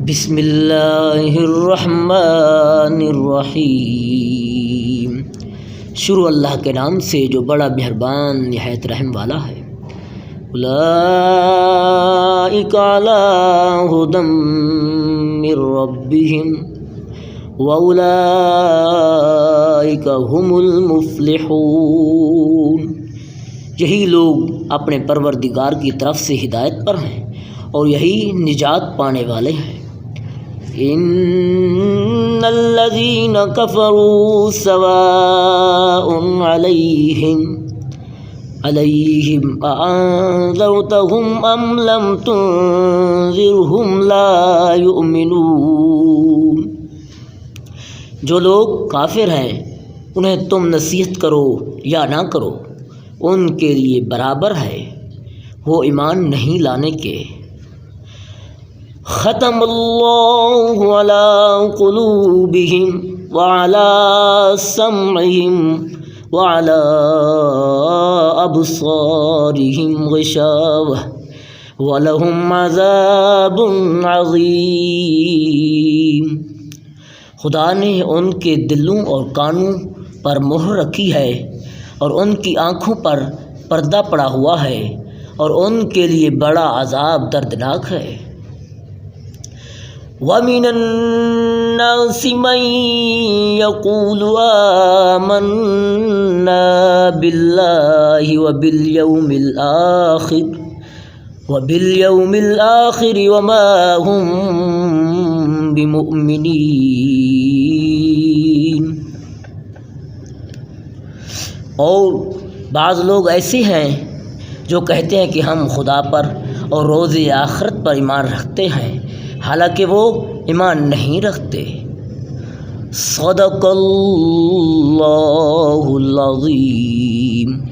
بسم اللہ الرحمن الرحیم۔ شروع اللہ کے نام سے جو بڑا مہربان نہایت رحم والا ہے۔ اولئک علی ھدی من ربہم واولئک ھم المفلحون۔ یہی لوگ اپنے پروردگار کی طرف سے ہدایت پر ہیں اور یہی نجات پانے والے ہیں۔ ان الذین کفروا سواء علیہم اانذرتہم ام لم تنذرہم لا یؤمنون۔ جو لوگ کافر ہیں انہیں تم نصیحت کرو یا نہ کرو ان کے لیے برابر ہے، وہ ایمان نہیں لانے کے۔ ختم اللہ علی قلوبہم وعلی سمعہم وعلی ابصارہم غشاوہ ولہم عذاب عظیم۔ خدا نے ان کے دلوں اور کانوں پر مہر رکھی ہے اور ان کی آنکھوں پر پردہ پڑا ہوا ہے اور ان کے لیے بڑا عذاب دردناک ہے۔ وَمِنَ النَّاسِ مَن يَقُولُ آمَنَّا بِاللَّهِ وَبِالْيَوْمِ الْآخِرِ وَمَا هُمْ بِمُؤْمِنِينَ۔ اور بعض لوگ ایسے ہیں جو کہتے ہیں کہ ہم خدا پر اور روز آخرت پر ایمان رکھتے ہیں، حالانکہ وہ ایمان نہیں رکھتے۔ صدق اللہ العظیم۔